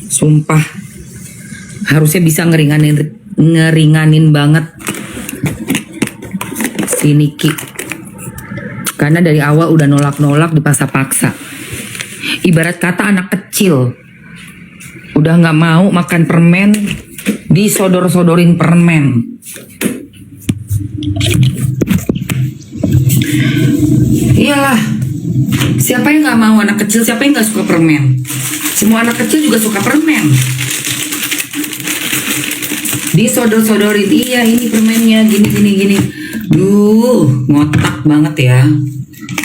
Sumpah, harusnya bisa ngeringanin banget si Niki. Karena dari awal udah nolak-nolak, dipaksa-paksa. Ibarat kata anak kecil, udah nggak mau makan permen, disodor-sodorin permen. Iyalah, siapa yang nggak mau anak kecil, siapa yang nggak suka permen? Semua anak kecil juga suka permen. Disodor-sodorin, iya ini permennya, gini. Duh, ngotak banget ya.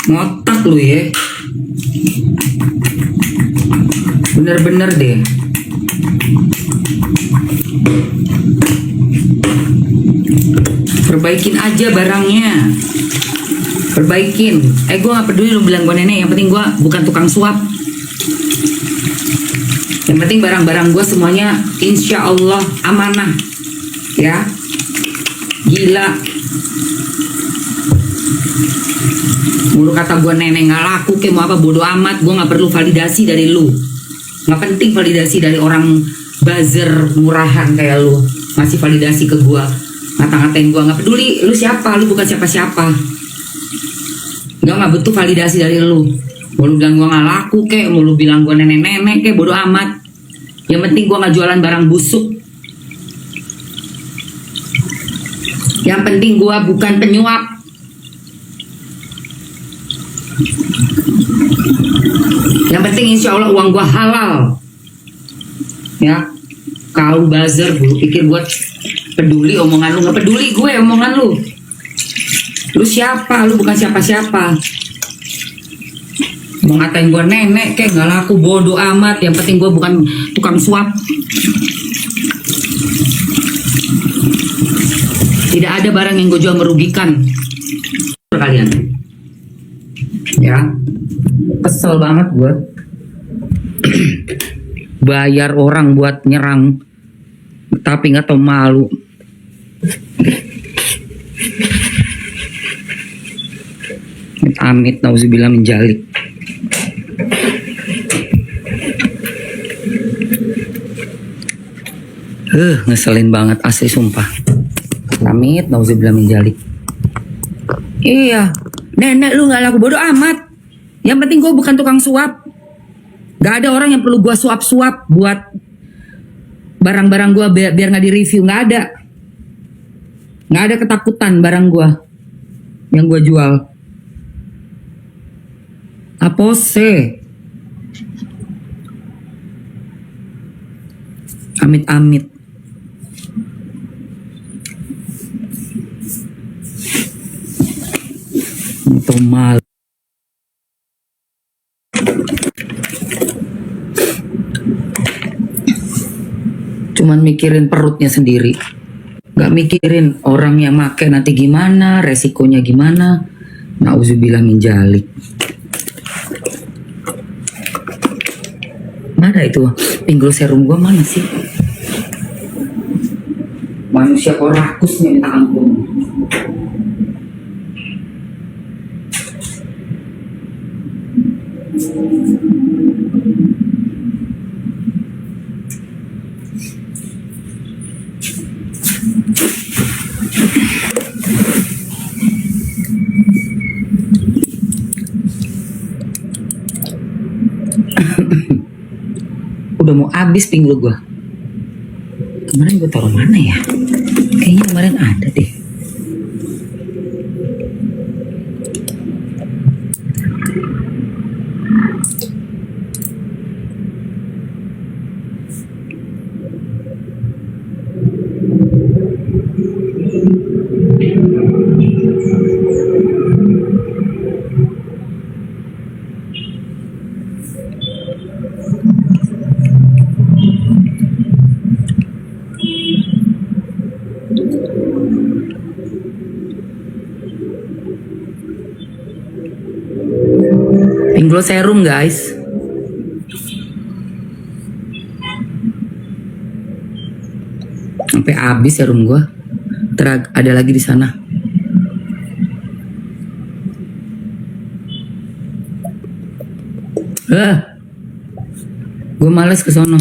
Ngotak lu ya. Bener-bener deh. Perbaikin aja barangnya. Perbaikin. Gue gak peduli lu bilang gue nenek. Yang penting gue bukan tukang suap. Yang penting barang-barang gue semuanya insya Allah amanah. Ya. Gila. Mulu kata gue nenek gak laku kayak mau apa, bodo amat. Gue gak perlu validasi dari lu. Gak penting validasi dari orang buzzer murahan kayak lu. Masih validasi ke gue, ngata-ngatain gue. Gak peduli lu siapa, lu bukan siapa-siapa. Gak butuh validasi dari lu. Mau lu bilang gue gak laku kek, mau lu bilang gue nenek-nenek kek, bodo amat. Yang penting gue gak jualan barang busuk. Yang penting gue bukan penyuap. Yang penting insya Allah uang gue halal. Ya, kau buzzer, lu pikir gue peduli omongan lu? Gak peduli gue omongan lu. Lu siapa? Lu bukan siapa-siapa. Mau ngatain gue nenek kayak gak laku, bodo amat. Yang penting gue bukan tukang suap. Tidak ada barang yang gue jual merugikan kalian. Ya, kesel banget gue. Bayar orang buat nyerang, tapi nggak tau malu. Amit nauzubillah min dzalik. Ngeselin banget asli sumpah. Amit nauzubillah min dzalik. Iya, nenek lu nggak laku, bodo amat. Yang penting gue bukan tukang suap. Gak ada orang yang perlu gue suap-suap buat barang-barang gue biar gak di-review. Gak ada. Gak ada ketakutan barang gue yang gue jual. Apose. Amit-amit. Itu mal. Cuman mikirin perutnya sendiri, gak mikirin orang yang make nanti gimana, resikonya gimana. Nauzubillah min dzalik. Mana itu pinggul serum gua, mana sih? Manusia kok rakusnya minta ampun. Udah mau habis pinggul gue. Kemarin gue taruh mana ya? Kayaknya kemarin ada deh. Pinggul serum guys. Sampai habis serum gue. Ada lagi di sana. Gue males ke sono.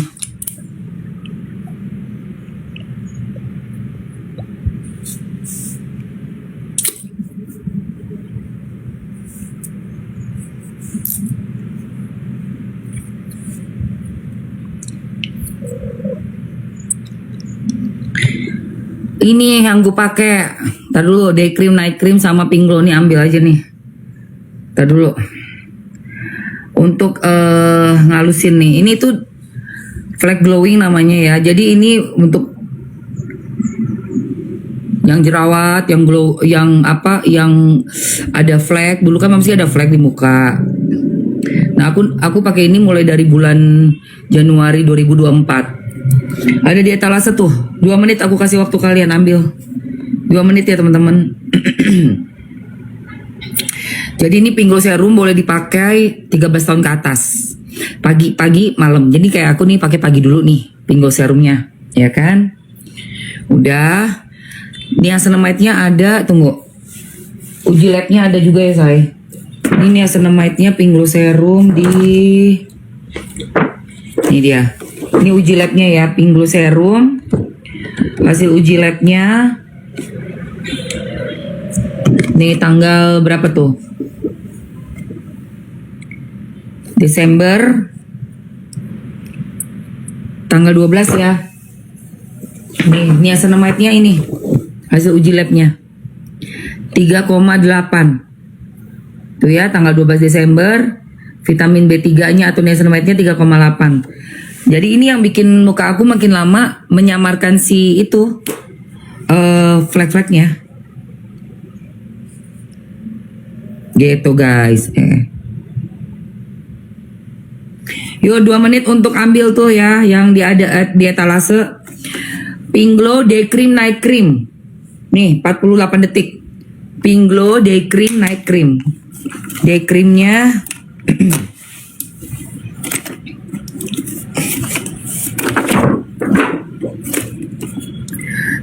Ini yang gue pakai. Ntar dulu, day cream, night cream sama pink glow nih ambil aja nih. Ntar dulu. Untuk ngalusin nih. Ini tuh flake glowing namanya ya. Jadi ini untuk yang jerawat, yang glow, yang apa, yang ada flake. Dulu kan masih ada flake di muka. Nah aku pakai ini mulai dari bulan Januari 2024. Ada di etalase tuh. 2 menit aku kasih waktu kalian ambil. 2 menit ya teman-teman. Jadi ini pink glow serum boleh dipakai 13 tahun ke atas. Pagi, malam. Jadi kayak aku nih pakai pagi dulu nih pink glow serumnya, ya kan? Udah. Niacinamide-nya ada, tunggu. Uji labnya ada juga ya, say. Ini niacinamide-nya pink glow serum di ini dia. Ini uji labnya ya, pink glow serum. Hasil uji labnya ini tanggal berapa tuh? Desember tanggal 12 ya. Nih niacinamide-nya ini hasil uji labnya 3,8 tuh ya, tanggal 12 Desember. Vitamin B3-nya atau niacinamide-nya 3,8. Jadi ini yang bikin muka aku makin lama menyamarkan si itu flek-fleknya. Gitu guys. Yuk 2 menit untuk ambil tuh ya yang di etalase. Pink Glow Day Cream Night Cream. Nih 48 detik. Pink Glow Day Cream Night Cream. Day creamnya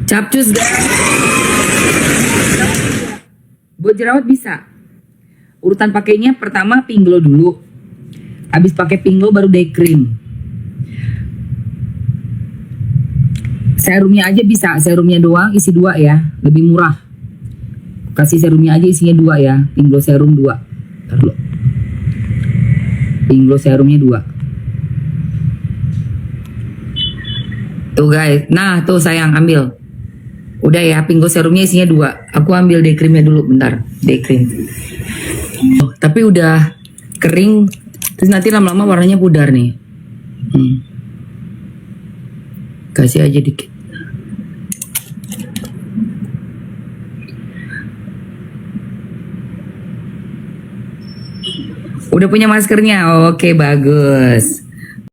capcus guys. Buat jerawat bisa. Urutan pakainya pertama pink glow dulu. Habis pakai pink glow baru day cream. Serumnya aja bisa, serumnya doang isi 2 ya, lebih murah. Kasih serumnya aja isinya 2 ya, pink glow serum 2. Terus. Pink glow serumnya 2. Tuh guys, nah tuh sayang ambil. Udah ya, pink glow serumnya isinya 2. Aku ambil day creamnya dulu, bentar. Day cream. Oh, tapi udah kering, terus nanti lama-lama warnanya pudar nih. Kasih aja dikit. Udah punya maskernya? Oke, bagus.